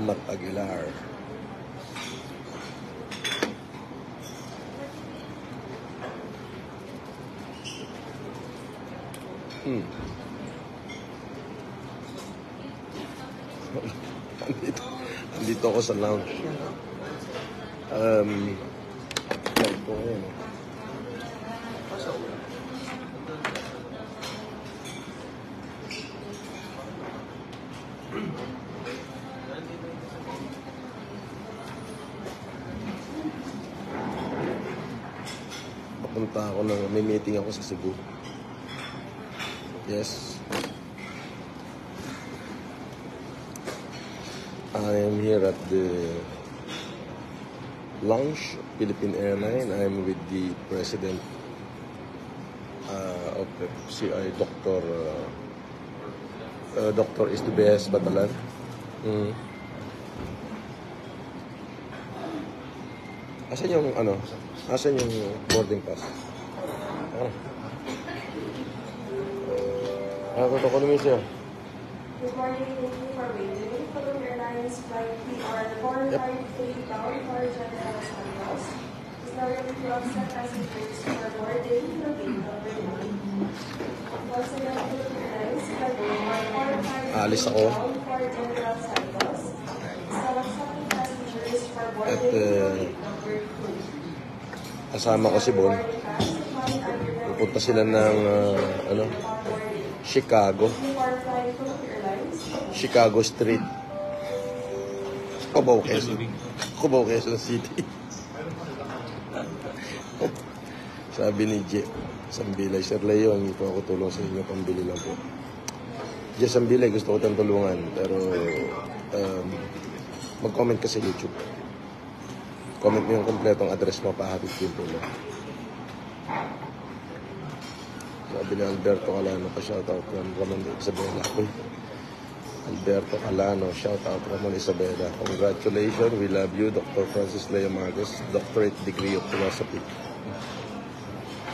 Matt Aguilar. Andito ako sa lounge. Live ko ngayon. Papunta ako may meeting ako sa Cebu. Yes. I am here at the lounge, Philippine Airlines. I am with the president of the CI, Dr. Estubes Batalan. Asan yung Asan yung boarding pass? Ako ko naman siya. Good morning, thank you for waiting. Philippine Airlines flight PR453 bound for General Santos is now ready to accept passengers for boarding the gate number 9. Once again, Philippine Airlines flight PR453 Alis ako. bound for General Santos is now accepting passengers for boarding the gate number 2. Kasama ko si Bon. Pupunta sila ng Chicago Street. Cubao, Quezon City. Sabi ni J. Sambilay, Sir Leo, hindi po ako tulong sa inyo, pambili lang po. J. Sambilay, gusto ko tayong tulungan, pero mag-comment ka sa YouTube. Comment mo yung kompletong address mo, pahatid din po lang. Sabi ni Alberto Calano, pa-shoutout from Ramon Isabela. Alberto Calano, shoutout Ramon Isabela. Congratulations, we love you, Dr. Francis Leo Marcos, Doctorate Degree of Philosophy.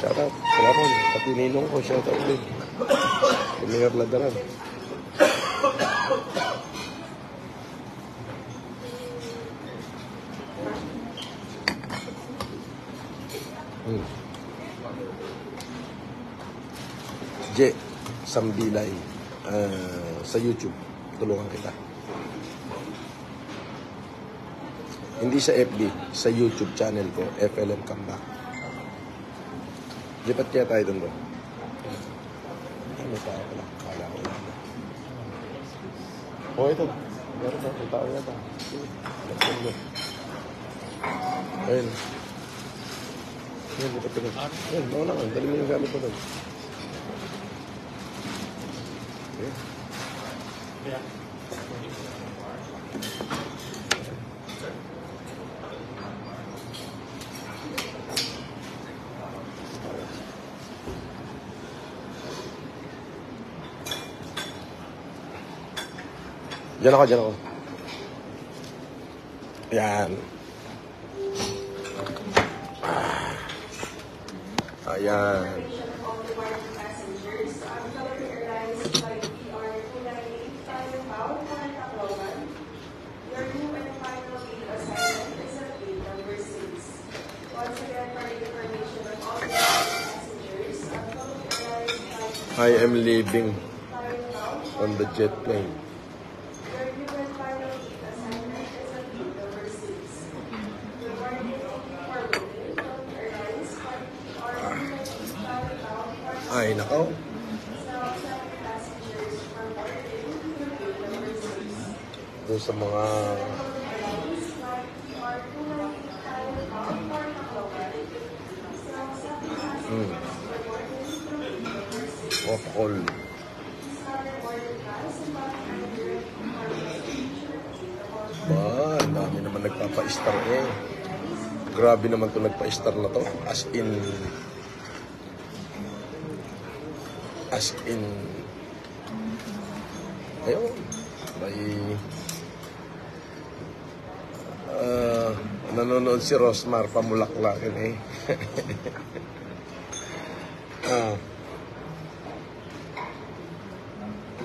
Shoutout, Ramon, pati ninong ko, shoutout din. Mayor Ladaran. J. Sambilay sa YouTube. Tulungan kita. Hindi sa FB, sa YouTube channel ko, FLM Comeback. Lipat kaya tayo doon bro. Ano tayo pala? Kala ko lang. Ito. Meron na. May tao yata. Ayun. Ayun, lipat ka doon. Ayun, mauna ka. Dali mo yung gamit ko doon. Yeah. Diyan ako. Ayan. Ayan. I am leaving on the jet plane. Ay, nakaw. Doon sa mga off-call. Ang dami naman nagpapa-star eh. Grabe naman to nagpa-star na to. As in ayun, may nanonood si Rosmar, pamulaklakin eh.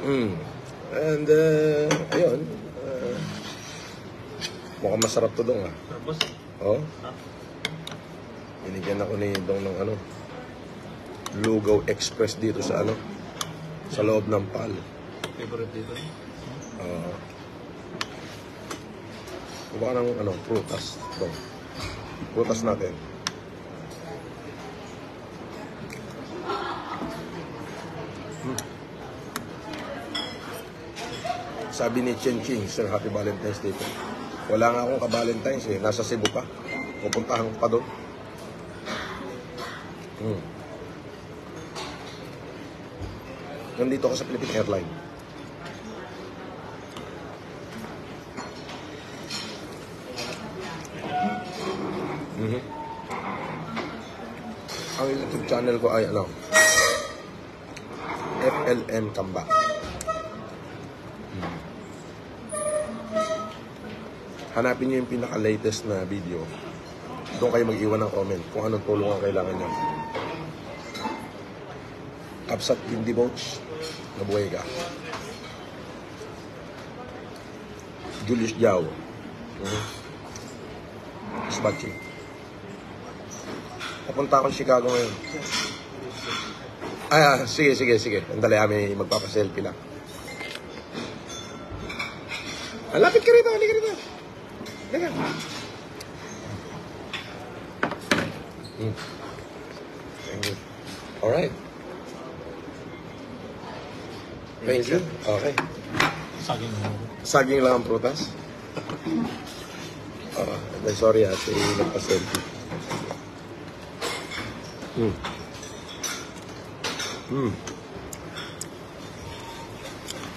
And, ayun. Mukhang masarap to dong, ah. Tapos, Oh. Binigyan ako ni Dong ng ano, Lugaw Express dito sa ano, sa loob ng PAL. favorite dito. Baka ng ano, prutas. Dong. Prutas natin. Sabi ni Chen Ching, Sir, Happy Valentine's Day po. Wala nga akong ka-Valentine's eh. Nasa Cebu pa. Pupuntahan ko pa doon. Nandito ako sa Philippine Airlines. Ang YouTube channel ko ay ano, FLM Kamba. Hanapin niyo yung pinaka-latest na video. Doon kayo mag-iwan ng comment kung anong tulong ang kailangan niyo. Kapsat Hindi Boach, nabuhay ka. Julius Giao. Isbachi. Papunta ako sa Chicago ngayon. Sige. Andali, may magpapaselfie lang. Lapit ka rito, halika rito. Halika. Thank you. Alright. Thank you. Okay. Saging lang ang prutas. Sorry ate, nagpa-selfie.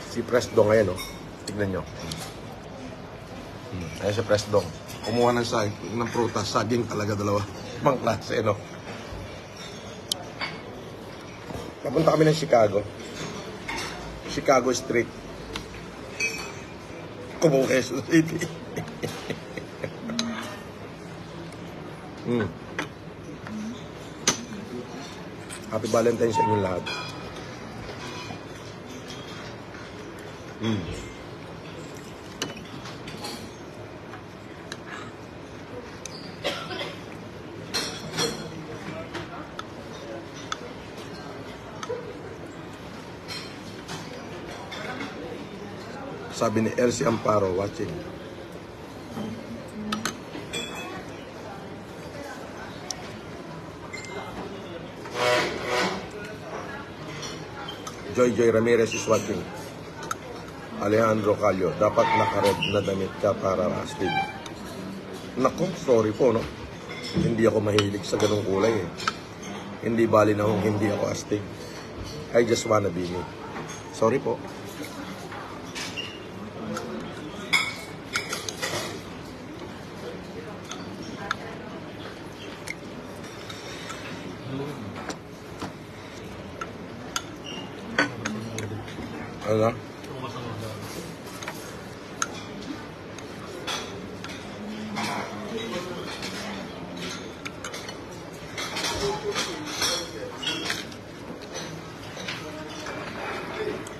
Si Presdong ngayon, oh. Tignan nyo. Ayan si Presdong. Kumuha ng prutas, saging talaga dalawa. Ibang klase, no? Papunta kami ng Chicago. Chicago Street. Cubao, Quezon City. Happy Valentine's sa inyong lahat. Sabi ni Elsie Amparo, watching. Joy Ramirez is watching. Alejandro Calio, dapat naka-red na damit ka para astig. Nako, sorry po, no? Hindi ako mahilig sa ganung kulay, eh. Hindi bali na kung hindi ako astig. I just wanna be me. Sorry po. Ano?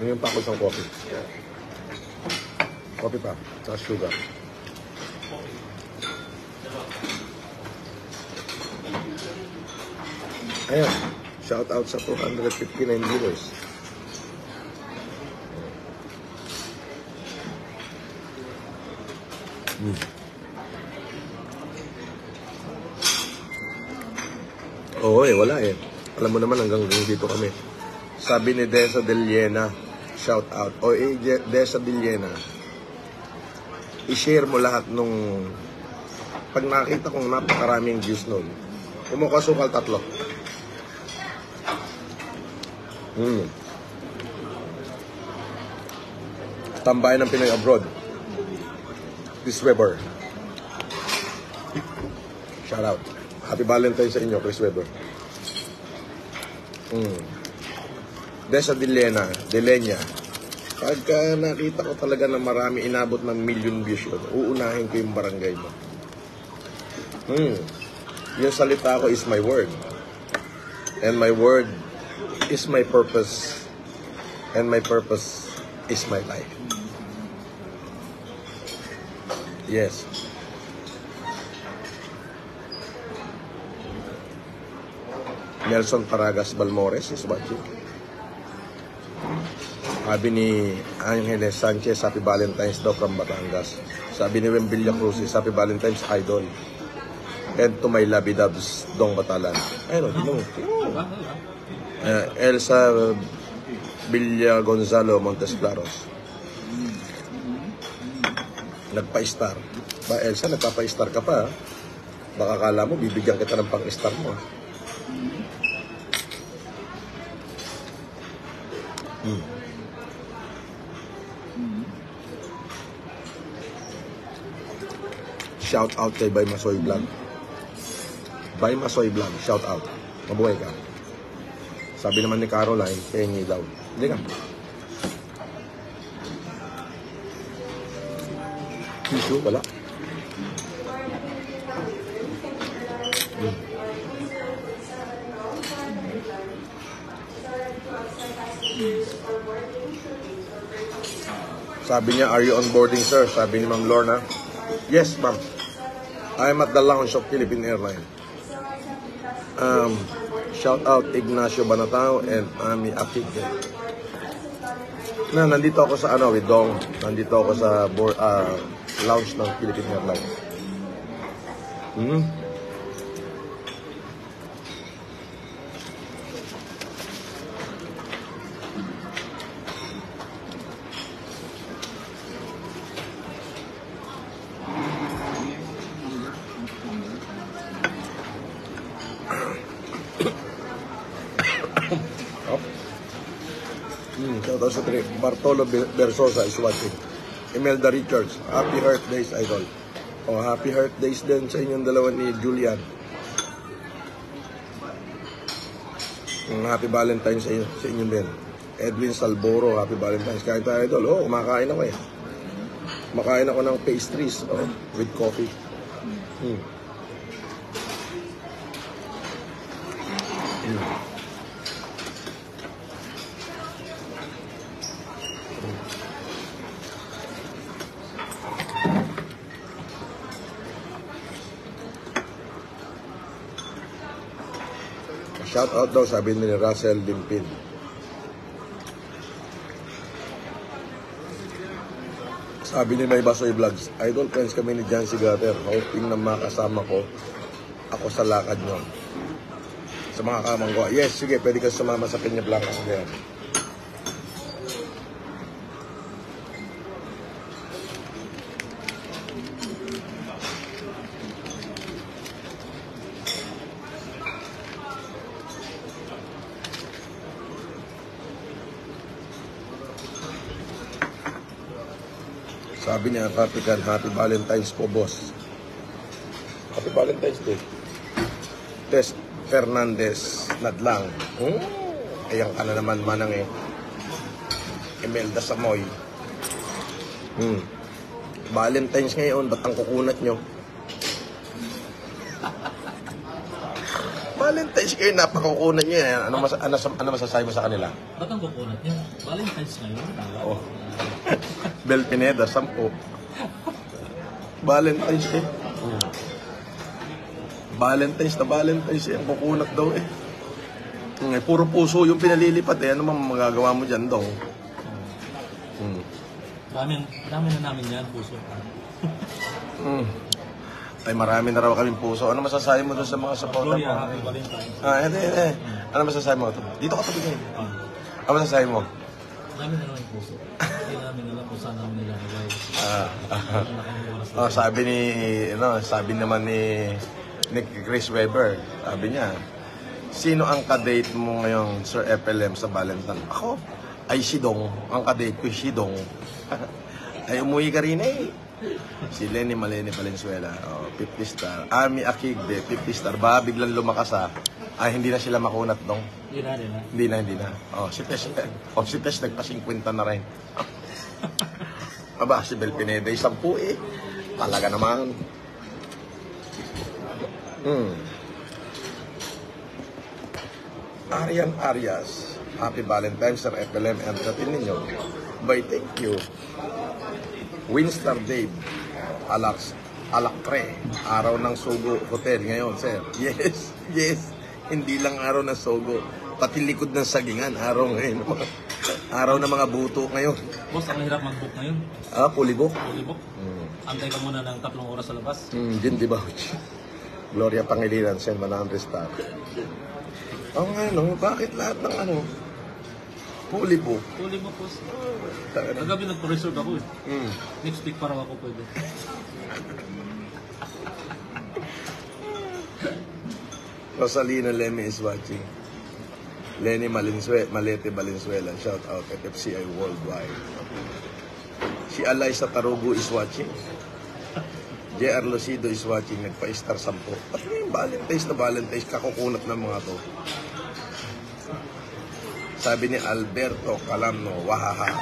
Ngayon pa ako isang coffee. Coffee pa, tsaka sugar. Ayan, shout out sa 259 viewers. Oo wala eh. Alam mo naman hanggang dito kami. Sabi ni Desa Del Llena, shout out. Desa Del Llena, i-share mo lahat nung pag nakita kong napakaraming views nun. Umukasukal 3. Tambayan ng Pinoy abroad. Chris Weber. Shout out. Happy Valentine's sa inyo, Chris Weber. Desa Delena. Pagka nakita ko talaga na marami inabot ng million views yun, uunahin ko yung barangay mo. Yung salita ko is my word. And my word is my purpose. And my purpose is my life. Yes. Nelson Paragas Balmores is watching. Sabi ni Angeles Sanchez, Happy Valentine's daw from Batangas. Sabi ni Wembilla Cruz, Happy Valentine's Idol. And to my lovey doves, Dong Batalan. Ayun, no. Elsa Villa Gonzalo Montes Claros. Nagpa-star. Ba, Elsa, nagpapa-star ka pa. Baka kala mo, bibigyan kita ng pang-star mo. Shout out kay Bay Masoy Vlog. Bay Masoy Vlog, shout out. Mabuhay ka. Sabi naman ni Caroline, pengi daw. Hindi ka. Tissue, wala. Sabi niya, are you on boarding, sir? Sabi ni Ma'am Lorna. Yes, ma'am. I'm at the lounge of Philippine Airlines. Shout out Ignacio Banatao and Ami Akig. Nandito ako sa with Dong. Nandito ako sa lounge ng Philippine Airlines. Shout out sa Bartolo Bersosa is watching. Imelda Richards, Happy Heart Days, Idol. Happy Heart Days din sa inyong dalawa ni Julian. Happy Valentine's sa inyong din. Edwin Salboro, Happy Valentine's. Kain tayo, Idol. Kumakain ako eh. Kumakain ako ng pastries with coffee. Shout out daw, sabi ni Russell Limpin. Sabi ni May Basoy Vlogs, Idol, friends kami ni Jan Sigater. Hoping na makasama ko ako sa lakad nyo. Sa mga kamang ko. Yes, sige, pwede ka sumama sa Peña Blanca. Ngayon. Sabi niya, Papikan, Happy Valentine's po, boss. Happy Valentine's Day. Tess Fernandez Nadlang. Ayan ka na naman manang Imelda Samoy. Valentine's ngayon, ba't ang kukunat nyo? Valentine's kayo, napakakunat nyo. Ano masasabi mo sa kanila? Ba't ang kukunat nyo? Valentine's ngayon? Oo. Bel Pineda, 10. Valentine's eh. Valentine's eh. Ang kukunat daw eh. Puro puso yung pinalilipat eh. Ano magagawa mo dyan daw? Dami na namin yan, puso. Ay, marami na raw kaming puso. Ano masasabi mo doon sa mga supporter mo? Happy Valentine's. Hindi. Ano masasabi mo? Dito ka tabi kayo. Ano masasabi mo? Dami na namin puso. Hindi namin alam kung saan namin nilalagay. Sabi naman ni Chris Weber, sabi niya, sino ang kadate mo ngayon, Sir FLM, sa Valentine? Ako, ay si Dong. Ang kadate ko, si Dong. Ay, umuwi ka rin eh. Si Lenny Malene Valenzuela, 50 star. Ami Akigde, 50 star. Ba, biglang lumakas Ay, hindi na sila makunat, Dong. Hindi na. Si Tess nagpa-50 na rin. Aba, si Bel Pineda, 10 eh. Talaga naman. Arian Arias, Happy Valentine's, Sir FLM. Entertain ninyo. By thank you. Winstar Dave. Alakre. Araw ng Sogo Hotel ngayon, sir. Yes, yes. Hindi lang araw ng Sogo. Pati likod ng sagingan, araw ngayon. Araw ng mga buto ngayon. Boss, ang hirap mag-book ngayon. Pulibok. Fully book. Antay ka muna ng 3 oras sa labas. Din di ba? Gloria Pangilinan, send 100 star. Bakit lahat ng pulibok? Fully book, boss. Taka na. Kagabi nagpo-reserve ako eh. Next week para ako pwede. Rosalina Leme is watching. Lenny Malete Valenzuela, shout out at FCI Worldwide. Si Alaysa Tarugo is watching. JR Lucido is watching, nagpa-star 10. Ba't may Valentine's, kakukunat ng mga to? Sabi ni Alberto Calamno, wahaha.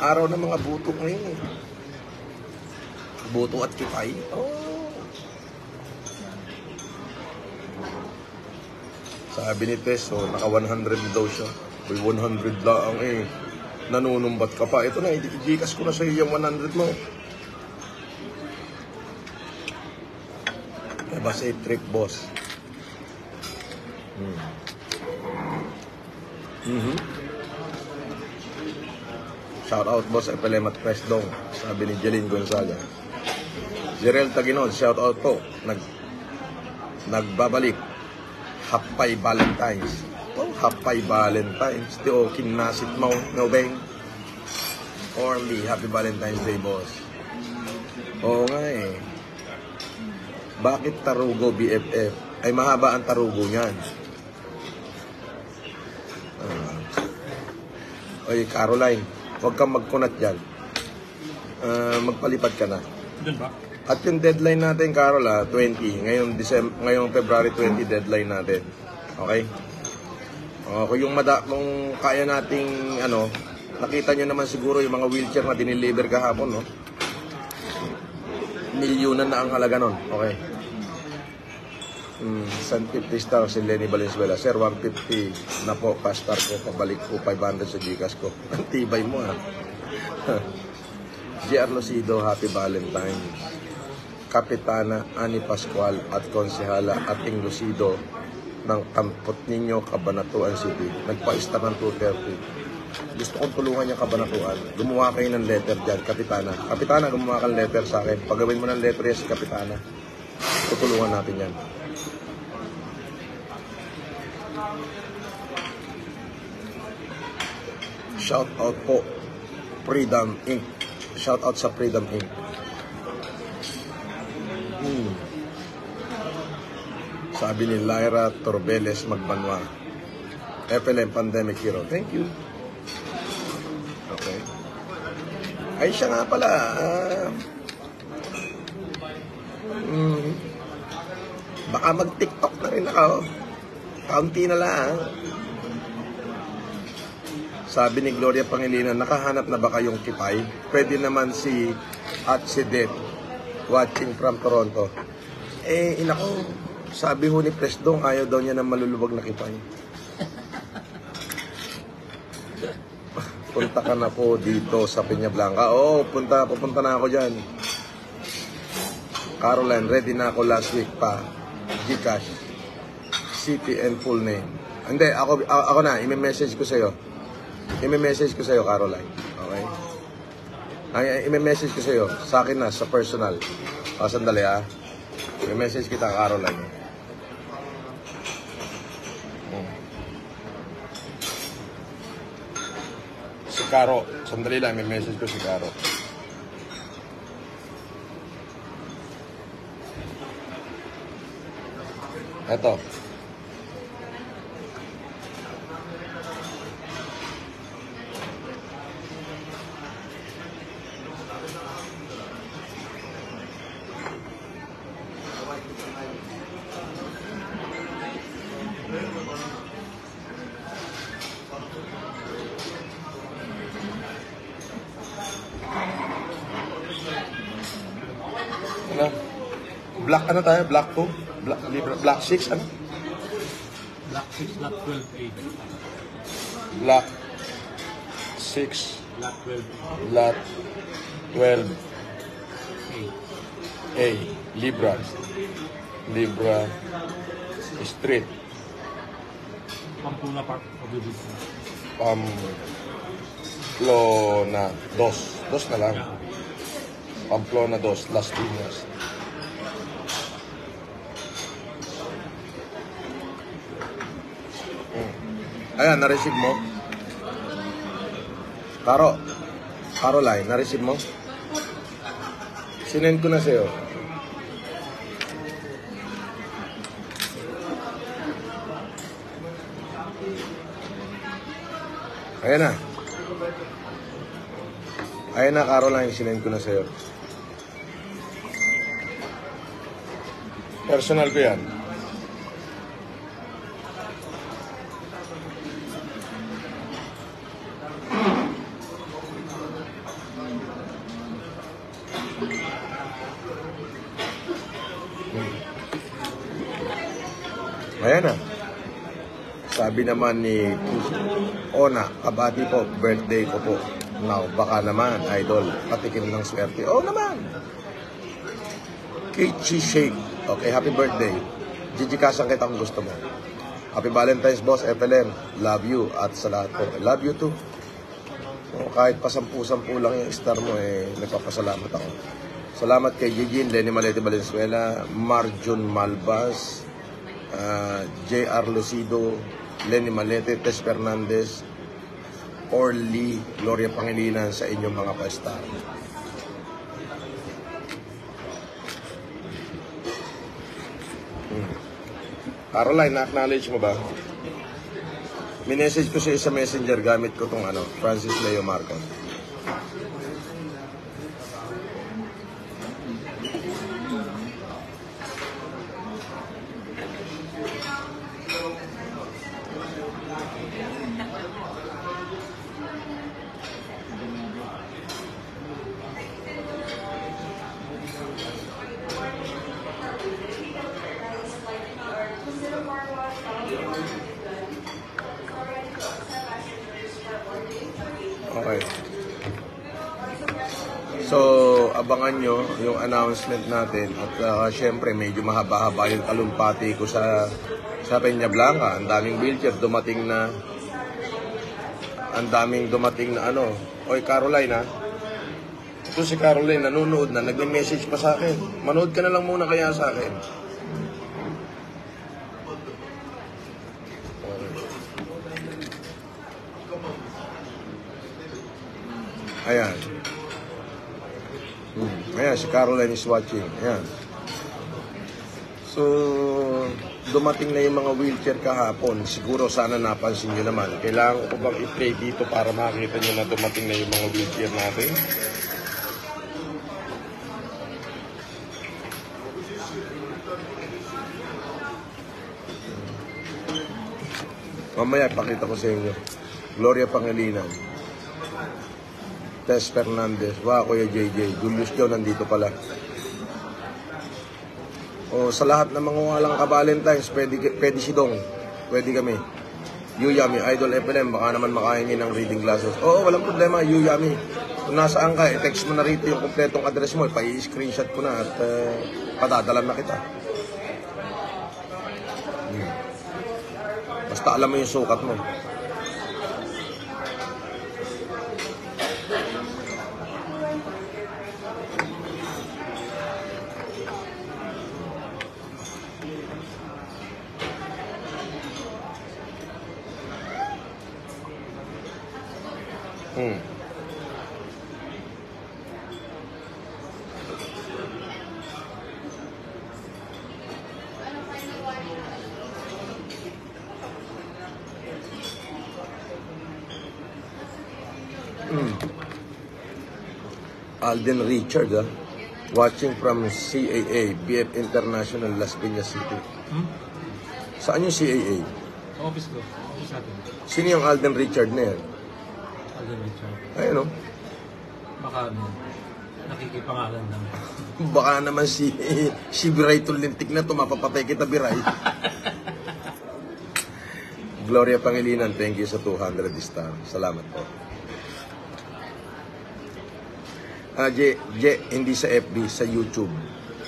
Araw ng mga buto ngayon eh. Buto at kipay. Sabi ni Teso, naka 100 daw siya. Uy, 100 lang eh. Nanunumbat ka pa. Ito na, i-Gcash ko na sa'yo yung 100 mo. Diba safe trip, boss? Shout out, boss, FLM at Presdong. Sabi ni Jeline Gonzaga. Jerel Taginod, shout out po. Nagbabalik. Happy Valentine's. Happy Valentine's. Di o kinasit mo, no bang? Orly, Happy Valentine's Day, boss. Oo nga eh. Bakit Tarugo BFF? Ay mahaba ang Tarugo niyan. Oy, Caroline, huwag kang magkunat dyan. Magpalipad ka na. Doon ba? At yung deadline natin, Carol, 20. Ngayong February 20 deadline natin. Okay? Kung kaya nating, nakita nyo naman siguro yung mga wheelchair na diniliver kahapon, no? Milyunan na ang halaga nun. Okay. 150 star si Lenny Valenzuela. Sir, 150 na po, pastar ko. Pabalik ko 500 sa Gcash ko. Ang tibay mo, ha? JR Lucido, Happy Valentine's. Kapitana Ani Pascual at Konsehala Ating Lucido ng Kampot Ninyo, Cabanatuan City. Nagpa-star ng 230. Gusto kong tulungan yung Cabanatuan. Gumawa kayo ng letter dyan, Kapitana. Kapitana, gumawa kang letter sa akin. Pagawin mo ng letter yan si Kapitana. Tutulungan natin yan. Shout out po, Freedom Inc. Shout out sa Freedom Inc. Sabi ni Lyra Torbeles Magbanwa. FLM Pandemic Hero. Thank you. Okay. Ay, siya nga pala. Baka mag-TikTok na rin ako. Kaunti na lang. Sabi ni Gloria Pangilinan, nakahanap na ba kayong kipay? Pwede naman si Atsedet watching from Toronto. Inako, sabi ho ni Presdong, ayaw daw niya ng malulubog na kipay. Punta ka na po dito sa Peña Blanca. Oo, pupunta na ako dyan. Caroline, ready na ako last week pa. Gcash. City and full name. Hindi, ako na, i-message ko sa'yo. I-message ko sa'yo, Caroline. Okay? I-message ko sa'yo. Sa akin na, sa personal. Sandali I-message kita, Caroline. Si Caro. Sandali lang, i-message ko si Caro. Eto. Ano? Black ano tayo? Black 2? Black 6 ano? Black 6, Black 12, 8. Black 6 Lot 12. Lot 12 Okay. A, Libra. Libra Street, Pampuna Park. Pag-ibig. Pamplona 2. 2 na lang. Pamplona 2, Las Piñas. Ayan, na-receive mo? Caroline, na-receive mo? Sinend ko na sa'yo. Ayan na. Ayan na, Caroline, sinend ko na sa'yo. Personal ko yan. Ayan na. Sabi naman ni Ona, kabati po, birthday ko po. Now, baka naman, idol, patikim ng swerte. Oo naman. Kichi Shake. Okay, happy birthday. Gigi Kasang kita kung gusto mo. Happy Valentine's, boss, FLM. Love you. At sa lahat po, I love you too. So, kahit pa 10-10 lang yung star mo, nagpapasalamat ako. Salamat kay Gigi, Lenny Malete Valenzuela, Marjon Malbas, J.R. Lucido, Lenny Malete, Tess Fernandez, Orly, Gloria Pangilinan sa inyong mga pa-star. Caroline, na-acknowledge mo ba? Minessage ko siya sa messenger gamit ko tong Francis Leo Marcos. Okay. So, abangan nyo yung announcement natin at syempre medyo mahaba-haba yung talumpati ko sa Peña Blanca. Ang daming wheelchair dumating na Oy, Caroline ha. Ito si Caroline, nanonood na, nagme-message pa sa akin. Manood ka na lang muna kaya sa akin. Ayan. Ayan, si Caroline is watching. Ayan. So, dumating na yung mga wheelchair kahapon. Siguro sana napansin nyo naman. Kailangan ko bang i-play dito para makita nyo na dumating na yung mga wheelchair natin? Mamaya, pakita ko sa inyo. Gloria Pangilinan. Tess Fernandez. Wow, Kuya JJ. Julius Joe, nandito pala. O, sa lahat ng mga walang ka-Valentines, pwede si Dong. Pwede kami. Yuyami, Idol FLM, baka naman makahingi ng reading glasses. Oo, walang problema, Yuyami. Kung nasaan ka, i-text mo na rito yung kompletong address mo. Pa-i-screenshot ko na at padadalan na kita. Basta alam mo yung sukat mo. Alden Richard, watching from CAA, BF International, Las Piñas City. Saan yung CAA? Sa office ko. Office natin. Sino yung Alden Richard na yan? Alden Richard. Ayun o. Baka nakikipangalan lang. Baka naman si Biray Tulintik na ito, mapapatay kita, Biray. Gloria Pangilinan, thank you sa 200 star. Salamat po. Hindi sa FB, sa YouTube.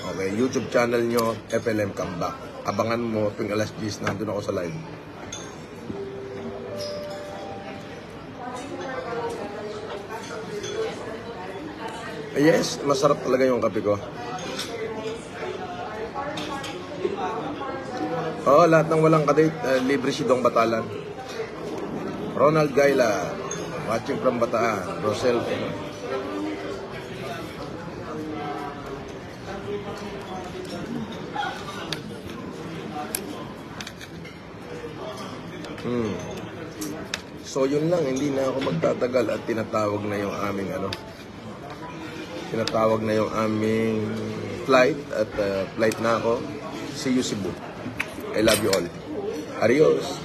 Okay, YouTube channel nyo, FLM Comeback. Abangan mo, tuwing alas 10, nandun ako sa live. Yes, masarap talaga yung kape ko. Lahat ng walang kadate, libre si Dong Batalan. Ronald Gaila, watching from Bataan. Rosel. So yun lang, hindi na ako magtatagal at tinatawag na yung aming flight at flight na ako. See you Cebu. I love you all. Adios.